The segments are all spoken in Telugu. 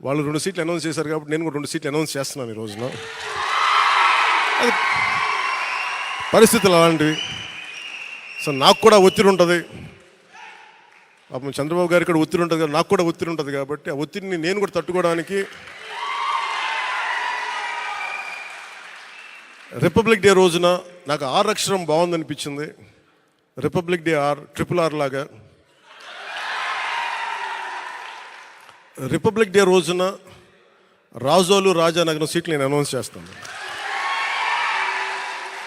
వాళ్ళు 2 సీట్లు అనౌన్స్ చేశారు కాబట్టి నేను కూడా 2 సీట్లు అనౌన్స్ చేస్తున్నాను ఈ రోజున. అది పరిస్థితులు అలాంటివి. సో నాకు కూడా ఒత్తిడి ఉంటుంది. పాపం చంద్రబాబు గారికి కూడా ఒత్తిడి ఉంటుంది, నాకు కూడా ఒత్తిడి ఉంటుంది. కాబట్టి ఆ ఒత్తిడిని నేను కూడా తట్టుకోవడానికి రిపబ్లిక్ డే రోజున నాకు ఆర్ అక్షరం బాగుందనిపించింది. రిపబ్లిక్ డే RRR లాగా రిపబ్లిక్ డే రోజున రాజోలు రాజానగరం సీట్లు నేను అనౌన్స్ చేస్తాను.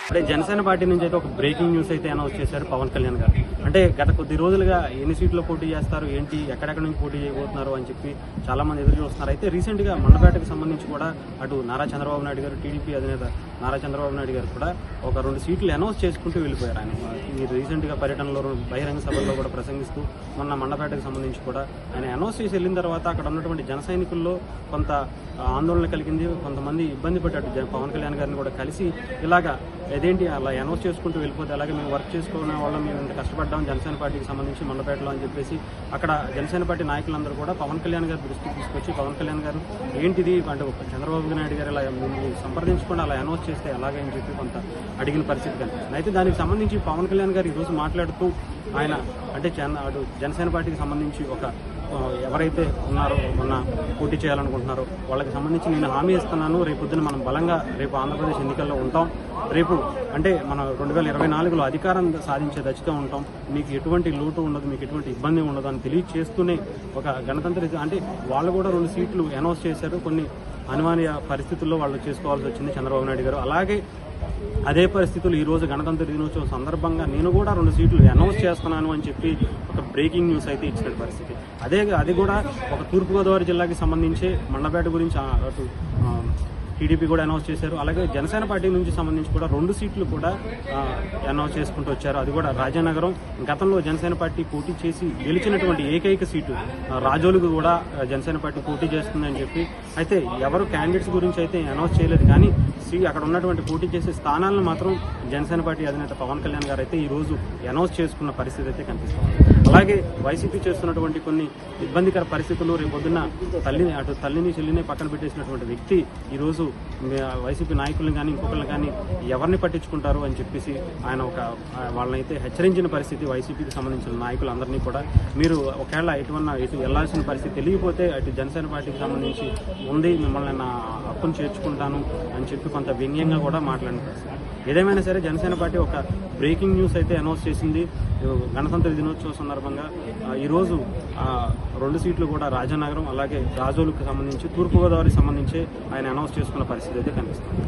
అంటే జనసేన పార్టీ నుంచి అయితే ఒక బ్రేకింగ్ న్యూస్ అయితే అనౌన్స్ చేశారు పవన్ కళ్యాణ్ గారు. అంటే గత కొద్ది రోజులుగా ఎన్ని సీట్లు పోటీ చేస్తారు, ఏంటి, ఎక్కడెక్కడ నుంచి పోటీ చేయబోతున్నారు అని చెప్పి చాలా మంది ఎదురు చూస్తున్నారు. అయితే రీసెంట్గా మండపేటకు సంబంధించి కూడా అటు నారా చంద్రబాబు నాయుడు గారు, టీడీపీ అధినేత నారా చంద్రబాబు నాయుడు గారు కూడా ఒక 2 సీట్లు అనౌన్స్ చేసుకుంటూ వెళ్ళిపోయారు. ఆయన ఈ రీసెంట్గా పర్యటనలో బహిరంగ సభల్లో కూడా ప్రసంగిస్తూ మొన్న మండపేటకు సంబంధించి కూడా ఆయన అనౌన్స్ చేసి వెళ్ళిన తర్వాత అక్కడ ఉన్నటువంటి జన సైనికుల్లో కొంత ఆందోళన కలిగింది. కొంతమంది ఇబ్బంది పడ్డారు. పవన్ కళ్యాణ్ గారిని కూడా కలిసి ఇలాగా అదేంటి అలా అనౌన్స్ చేసుకుంటూ వెళ్ళిపోతే అలాగే మేము వర్క్ చేసుకునే వాళ్ళం, మేము ఇంత కష్టపడ్డాం జనసేన పార్టీకి సంబంధించి మండపేటలో అని చెప్పేసి అక్కడ జనసేన పార్టీ నాయకులందరూ కూడా పవన్ కళ్యాణ్ గారి దృష్టికి తీసుకొచ్చి పవన్ కళ్యాణ్ గారు ఏంటిది అంటే చంద్రబాబు నాయుడు గారు ఇలా సంప్రదించకుండా అలా అనౌన్స్ చేస్తే ఎలాగే అని చెప్పి కొంత అడిగిన పరిస్థితి కనిపిస్తుంది. అయితే దానికి సంబంధించి పవన్ కళ్యాణ్ గారు ఈరోజు మాట్లాడుతూ ఆయన అంటే అటు జనసేన పార్టీకి సంబంధించి ఒక ఎవరైతే ఉన్నారో మొన్న పోటీ చేయాలనుకుంటున్నారో వాళ్ళకి సంబంధించి నేను హామీ ఇస్తున్నాను, రేపొద్దున మనం బలంగా రేపు ఆంధ్రప్రదేశ్ ఎన్నికల్లో ఉంటాం, రేపు అంటే మనం 2024లో అధికారం సాధించే దశతో ఉంటాం, మీకు ఎటువంటి లోటు ఉండదు, మీకు ఎటువంటి ఇబ్బంది ఉండదు అని తెలియచేస్తూనే ఒక గణతంత్ర అంటే వాళ్ళు కూడా 2 సీట్లు అనౌన్స్ చేశారు. కొన్ని అనివార్య పరిస్థితుల్లో వాళ్ళు చేసుకోవాల్సి వచ్చింది చంద్రబాబు నాయుడు గారు. అలాగే అదే పరిస్థితులు ఈరోజు గణతంత్ర దినోత్సవం సందర్భంగా నేను కూడా 2 సీట్లు అనౌన్స్ చేస్తున్నాను అని చెప్పి ఒక బ్రేకింగ్ న్యూస్ అయితే ఇచ్చిన పరిస్థితి. అది కూడా ఒక తూర్పుగోదావరి జిల్లాకి సంబంధించి మండపేట గురించి అటు టీడీపీ కూడా అనౌన్స్ చేశారు. అలాగే జనసేన పార్టీ నుంచి సంబంధించి కూడా 2 సీట్లు కూడా అనౌన్స్ చేసుకుంటూ వచ్చారు. అది కూడా రాజానగరం. గతంలో జనసేన పార్టీ పోటీ చేసి గెలిచినటువంటి ఏకైక సీటు రాజోలుకు కూడా జనసేన పార్టీ పోటీ చేస్తుందని చెప్పి అయితే ఎవరు క్యాండిడేట్స్ గురించి అయితే అనౌన్స్ చేయలేదు. కానీ అక్కడ ఉన్నటువంటి పోటీ చేసే స్థానాలను మాత్రం జనసేన పార్టీ అధినేత పవన్ కళ్యాణ్ గారు అయితే ఈరోజు అనౌన్స్ చేసుకున్న పరిస్థితి అయితే కనిపిస్తుంది. అలాగే వైసీపీ చేస్తున్నటువంటి కొన్ని ఇబ్బందికర పరిస్థితులు రేపొద్దున్న తల్లిని చెల్లిని పక్కన పెట్టేసినటువంటి వ్యక్తి ఈరోజు వైసీపీ నాయకులను కానీ ఇంకొకరిని కానీ ఎవరిని పట్టించుకుంటారు అని చెప్పేసి ఆయన వాళ్ళనైతే హెచ్చరించిన పరిస్థితి. వైసీపీకి సంబంధించిన నాయకులందరినీ కూడా మీరు ఒకవేళ ఎటు వెళ్లాల్సిన పరిస్థితి తెలియకపోతే అటు జనసేన పార్టీకి సంబంధించి ఉంది, మిమ్మల్ని నా హక్కును చేర్చుకుంటాను అని చెప్పి కొంత వ్యంగ్యంగా కూడా మాట్లాడిన పరిస్థితి. ఏదేమైనా సరే జనసేన పార్టీ ఒక బ్రేకింగ్ న్యూస్ అయితే అనౌన్స్ చేసింది. గణతంత్ర దినోత్సవం సందర్భంగా ఈరోజు 2 సీట్లు కూడా రాజానగరం అలాగే రాజోలుకు సంబంధించి తూర్పుగోదావరికి సంబంధించి ఆయన అనౌన్స్ చేసుకున్న పరిస్థితి అయితే కనిపిస్తుంది.